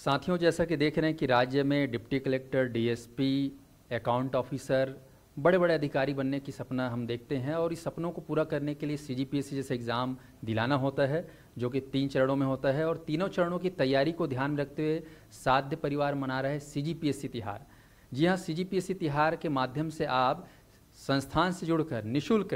साथियों, जैसा कि देख रहे हैं कि राज्य में deputy collector, DSP, account officer, बड़े बड़े अधिकारी बनने की सपना हम देखते हैं और इस सपनों को पूरा करने के लिए सीजीपीएससी जैसे एग्ज़ाम दिलाना होता है, जो कि 3 चरणों में होता है। और तीनों चरणों की तैयारी को ध्यान में रखते हुए साध्य परिवार मना रहा है सीजीपीएससी तिहार। जी हाँ, सीजीपीएससी तिहार के माध्यम से आप संस्थान से जुड़कर निःशुल्क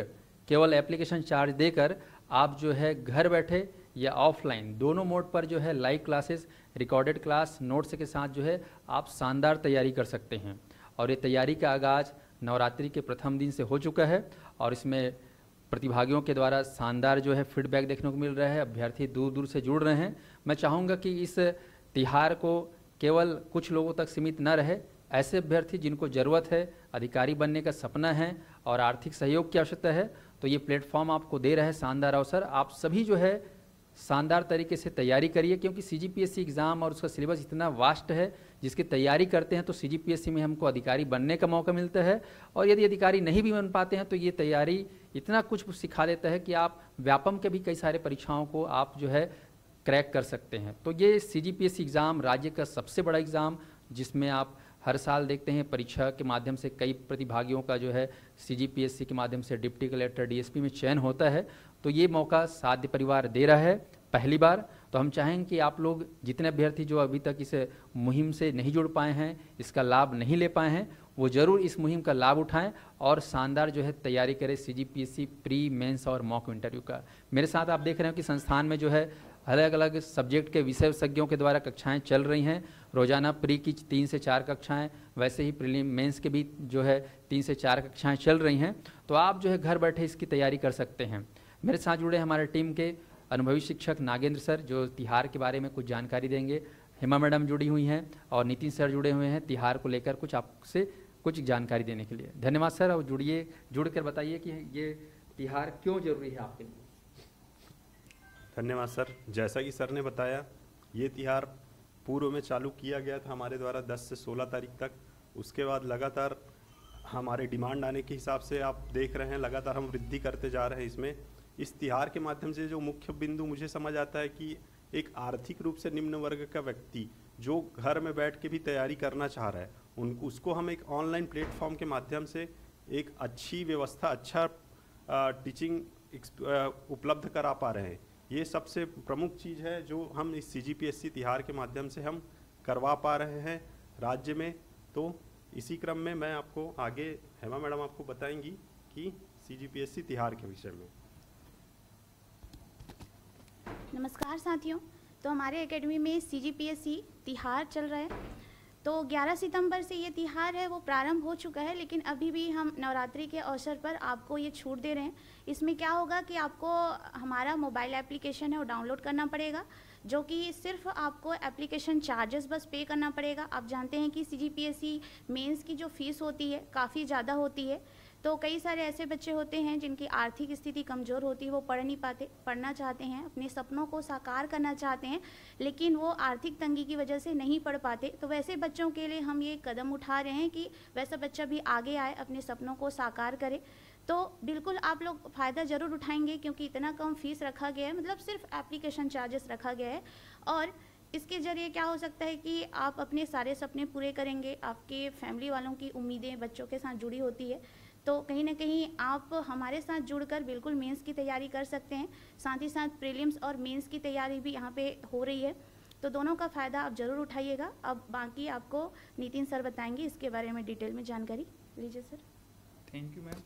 केवल एप्लीकेशन चार्ज देकर आप जो है घर बैठे या ऑफलाइन दोनों मोड पर जो है live classes, recorded class, notes के साथ जो है आप शानदार तैयारी कर सकते हैं। और ये तैयारी का आगाज़ नवरात्रि के प्रथम दिन से हो चुका है और इसमें प्रतिभागियों के द्वारा शानदार जो है फीडबैक देखने को मिल रहा है। अभ्यर्थी दूर दूर से जुड़ रहे हैं। मैं चाहूँगा कि इस तिहार को केवल कुछ लोगों तक सीमित न रहे। ऐसे अभ्यर्थी जिनको ज़रूरत है, अधिकारी बनने का सपना है और आर्थिक सहयोग की आवश्यकता है, तो ये प्लेटफॉर्म आपको दे रहा है शानदार अवसर। आप सभी जो है शानदार तरीके से तैयारी करिए, क्योंकि सीजीपीएससी एग्ज़ाम और उसका सिलेबस इतना वास्ट है। जिसकी तैयारी करते हैं तो सीजीपीएससी में हमको अधिकारी बनने का मौका मिलता है, और यदि अधिकारी नहीं भी बन पाते हैं तो ये तैयारी इतना कुछ सिखा देता है कि आप व्यापम के भी कई सारे परीक्षाओं को आप जो है क्रैक कर सकते हैं। तो ये सीजीपीएससी एग्ज़ाम राज्य का सबसे बड़ा एग्ज़ाम, जिसमें आप हर साल देखते हैं परीक्षा के माध्यम से कई प्रतिभागियों का जो है सीजीपीएससी के माध्यम से डिप्टी कलेक्टर, डीएसपी में चयन होता है। तो ये मौका साध्य परिवार दे रहा है पहली बार। तो हम चाहेंगे कि आप लोग जितने अभ्यर्थी जो अभी तक इस मुहिम से नहीं जुड़ पाए हैं, इसका लाभ नहीं ले पाए हैं, वो ज़रूर इस मुहिम का लाभ उठाएं और शानदार जो है तैयारी करें सीजीपीएससी प्री, मेंस और मॉक इंटरव्यू का। मेरे साथ आप देख रहे हो कि संस्थान में जो है अलग अलग सब्जेक्ट के विशेषज्ञों के द्वारा कक्षाएं चल रही हैं। रोजाना प्री की 3 से 4 कक्षाएं, वैसे ही प्रीलिम मेंस के भी जो है 3 से 4 कक्षाएं चल रही हैं। तो आप जो है घर बैठे इसकी तैयारी कर सकते हैं। मेरे साथ जुड़े हमारे टीम के अनुभवी शिक्षक नागेंद्र सर, जो तिहार के बारे में कुछ जानकारी देंगे। हेमा मैडम जुड़ी हुई हैं और नितिन सर जुड़े हुए हैं तिहार को लेकर कुछ आपसे कुछ जानकारी देने के लिए। धन्यवाद सर, और जुड़कर बताइए कि ये तिहार क्यों जरूरी है आपके लिए। धन्यवाद सर। जैसा कि सर ने बताया, ये तिहार पूर्व में चालू किया गया था हमारे द्वारा 10 से 16 तारीख तक। उसके बाद लगातार हमारे डिमांड आने के हिसाब से आप देख रहे हैं लगातार हम वृद्धि करते जा रहे हैं इसमें। इस तिहार के माध्यम से जो मुख्य बिंदु मुझे समझ आता है कि एक आर्थिक रूप से निम्न वर्ग का व्यक्ति जो घर में बैठ के भी तैयारी करना चाह रहा है, उसको हम एक ऑनलाइन प्लेटफॉर्म के माध्यम से एक अच्छी व्यवस्था, अच्छा टीचिंग उपलब्ध करा पा रहे हैं। ये सबसे प्रमुख चीज़ है जो हम इस सीजीपीएससी तिहार के माध्यम से हम करवा पा रहे हैं राज्य में। तो इसी क्रम में मैं आपको आगे हेमा मैडम आपको बताएंगी कि सीजीपीएससी तिहार के विषय में। नमस्कार साथियों, तो हमारे एकेडमी में सीजीपीएससी तिहार चल रहा है। तो 11 सितंबर से ये तिहार है वो प्रारंभ हो चुका है, लेकिन अभी भी हम नवरात्रि के अवसर पर आपको ये छूट दे रहे हैं। इसमें क्या होगा कि आपको हमारा मोबाइल एप्लीकेशन है वो डाउनलोड करना पड़ेगा, जो कि सिर्फ आपको एप्लीकेशन चार्जेस बस पे करना पड़ेगा। आप जानते हैं कि सीजीपीएससी मेंस की जो फीस होती है काफ़ी ज़्यादा होती है। तो कई सारे ऐसे बच्चे होते हैं जिनकी आर्थिक स्थिति कमज़ोर होती है, वो पढ़ नहीं पाते, पढ़ना चाहते हैं, अपने सपनों को साकार करना चाहते हैं, लेकिन वो आर्थिक तंगी की वजह से नहीं पढ़ पाते। तो वैसे बच्चों के लिए हम ये कदम उठा रहे हैं कि वैसा बच्चा भी आगे आए, अपने सपनों को साकार करे। तो बिल्कुल आप लोग फ़ायदा ज़रूर उठाएंगे, क्योंकि इतना कम फीस रखा गया है, मतलब सिर्फ एप्लीकेशन चार्जेस रखा गया है। और इसके ज़रिए क्या हो सकता है कि आप अपने सारे सपने पूरे करेंगे। आपके फैमिली वालों की उम्मीदें बच्चों के साथ जुड़ी होती है, तो कहीं ना कहीं आप हमारे साथ जुड़कर बिल्कुल मेंस की तैयारी कर सकते हैं। साथ ही साथ प्रीलिम्स और मेंस की तैयारी भी यहाँ पे हो रही है। तो दोनों का फ़ायदा आप ज़रूर उठाइएगा। अब बाकी आपको नितिन सर बताएंगे इसके बारे में डिटेल में जानकारी। लीजिए सर। Thank you ma'am.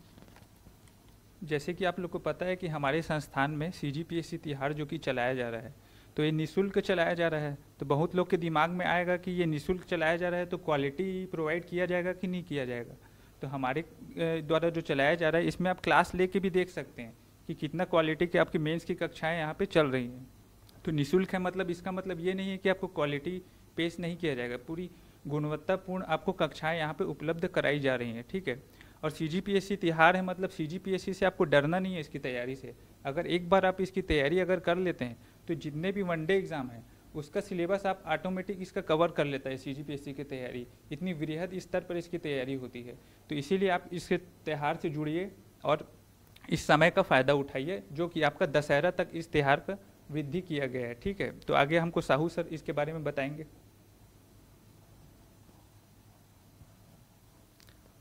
जैसे कि आप लोग को पता है कि हमारे संस्थान में सीजीपीएससी तिहार जो कि चलाया जा रहा है, तो ये निःशुल्क चलाया जा रहा है। तो बहुत लोग के दिमाग में आएगा कि ये निःशुल्क चलाया जा रहा है तो क्वालिटी प्रोवाइड किया जाएगा कि नहीं किया जाएगा। तो हमारे द्वारा जो चलाया जा रहा है इसमें आप क्लास लेके भी देख सकते हैं कि कितना क्वालिटी की आपकी मेंस की कक्षाएं यहाँ पे चल रही हैं। तो निःशुल्क है, मतलब इसका मतलब ये नहीं है कि आपको क्वालिटी पेश नहीं किया जाएगा, पूरी गुणवत्तापूर्ण आपको कक्षाएं यहाँ पे उपलब्ध कराई जा रही हैं, ठीक है। और सीजीपीएससी तिहार है, मतलब सीजीपीएससी से आपको डरना नहीं है इसकी तैयारी से। अगर एक बार आप इसकी तैयारी अगर कर लेते हैं तो जितने भी वनडे एग्ज़ाम है उसका सिलेबस आप ऑटोमेटिक इसका कवर कर लेता है। सीजीपीएससी की तैयारी इतनी वृहद स्तर पर इसकी तैयारी होती है, तो इसीलिए आप इसके त्यौहार से जुड़िए और इस समय का फ़ायदा उठाइए, जो कि आपका दशहरा तक इस त्यौहार का वृद्धि किया गया है, ठीक है। तो आगे हमको साहू सर इसके बारे में बताएंगे।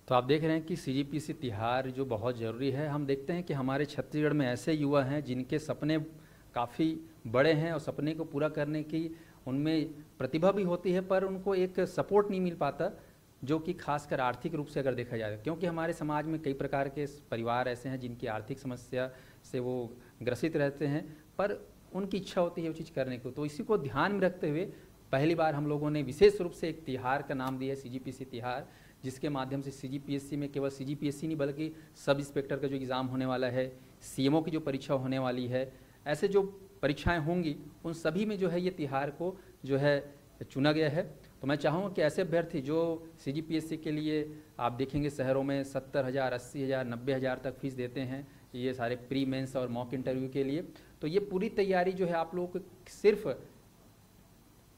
तो आप देख रहे हैं कि CGPSC तिहार जो बहुत ज़रूरी है। हम देखते हैं कि हमारे छत्तीसगढ़ में ऐसे युवा हैं जिनके सपने काफ़ी बड़े हैं और सपने को पूरा करने की उनमें प्रतिभा भी होती है, पर उनको एक सपोर्ट नहीं मिल पाता, जो कि खासकर आर्थिक रूप से अगर देखा जाए, क्योंकि हमारे समाज में कई प्रकार के परिवार ऐसे हैं जिनकी आर्थिक समस्या से वो ग्रसित रहते हैं, पर उनकी इच्छा होती है वो चीज़ करने को। तो इसी को ध्यान में रखते हुए पहली बार हम लोगों ने विशेष रूप से एक तिहार का नाम दिया है CGPSC तिहार, जिसके माध्यम से CGPSC में केवल CGPSC नहीं बल्कि सब इंस्पेक्टर का जो एग्ज़ाम होने वाला है, CMO की जो परीक्षा होने वाली है, ऐसे जो परीक्षाएं होंगी उन सभी में जो है ये तिहार को जो है चुना गया है। तो मैं चाहूँगा कि ऐसे अभ्यर्थी जो CGPSC के लिए आप देखेंगे शहरों में 70,000, 80,000, 90,000 तक फीस देते हैं ये सारे प्री मेंस और मॉक इंटरव्यू के लिए, तो ये पूरी तैयारी जो है आप लोगों को सिर्फ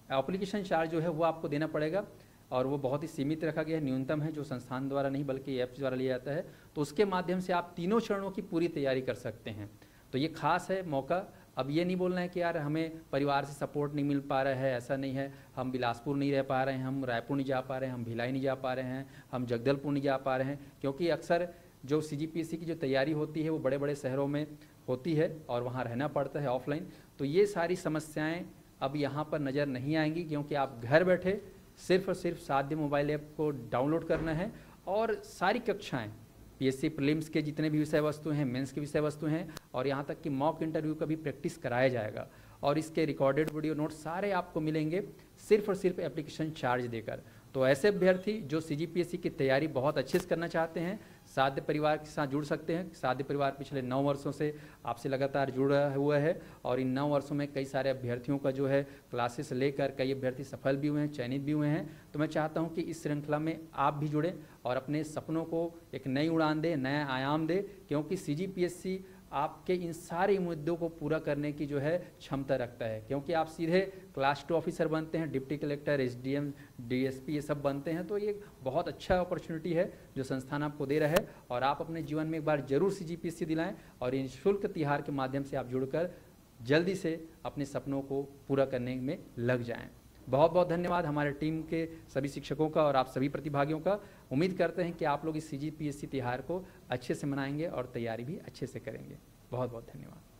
एप्लीकेशन चार्ज जो है वो आपको देना पड़ेगा, और वो बहुत ही सीमित रखा गया है, न्यूनतम है, जो संस्थान द्वारा नहीं बल्कि ऐप्स द्वारा लिया जाता है। तो उसके माध्यम से आप तीनों चरणों की पूरी तैयारी कर सकते हैं। तो ये खास है मौका। अब ये नहीं बोलना है कि यार हमें परिवार से सपोर्ट नहीं मिल पा रहा है, ऐसा नहीं है, हम बिलासपुर नहीं रह पा रहे हैं, हम रायपुर नहीं जा पा रहे हैं, हम भिलाई नहीं जा पा रहे हैं, हम जगदलपुर नहीं जा पा रहे हैं, क्योंकि अक्सर जो CGPSC की जो तैयारी होती है वो बड़े बड़े शहरों में होती है और वहाँ रहना पड़ता है ऑफलाइन। तो ये सारी समस्याएं अब यहाँ पर नज़र नहीं आएंगी, क्योंकि आप घर बैठे सिर्फ और सिर्फ साध्य मोबाइल ऐप को डाउनलोड करना है और सारी कक्षाएं PSC प्रीलिम्स के जितने भी विषय वस्तु हैं, मेंस के विषय वस्तु हैं, और यहाँ तक कि मॉक इंटरव्यू का भी प्रैक्टिस कराया जाएगा, और इसके रिकॉर्डेड वीडियो नोट सारे आपको मिलेंगे सिर्फ और सिर्फ एप्लीकेशन चार्ज देकर। तो ऐसे अभ्यर्थी जो CGPSC की तैयारी बहुत अच्छे से करना चाहते हैं, साध्य परिवार के साथ जुड़ सकते हैं। साध्य परिवार पिछले 9 वर्षों से आपसे लगातार जुड़ा हुआ है, और इन 9 वर्षों में कई सारे अभ्यर्थियों का जो है क्लासेस लेकर कई अभ्यर्थी सफल भी हुए हैं, चयनित भी हुए हैं। तो मैं चाहता हूं कि इस श्रृंखला में आप भी जुड़ें और अपने सपनों को एक नई उड़ान दें, नया आयाम दें, क्योंकि CGPSC आपके इन सारे मुद्दों को पूरा करने की जो है क्षमता रखता है, क्योंकि आप सीधे क्लास 2 ऑफिसर बनते हैं, डिप्टी कलेक्टर, SDM, DSP ये सब बनते हैं। तो ये बहुत अच्छा अपॉर्चुनिटी है जो संस्थान आपको दे रहा है, और आप अपने जीवन में एक बार जरूर CGPSC दिलाएं और इन शुल्क तिहार के माध्यम से आप जुड़कर जल्दी से अपने सपनों को पूरा करने में लग जाएं। बहुत बहुत धन्यवाद हमारे टीम के सभी शिक्षकों का और आप सभी प्रतिभागियों का। उम्मीद करते हैं कि आप लोग इस CGPSC तिहार को अच्छे से मनाएंगे और तैयारी भी अच्छे से करेंगे। बहुत बहुत धन्यवाद।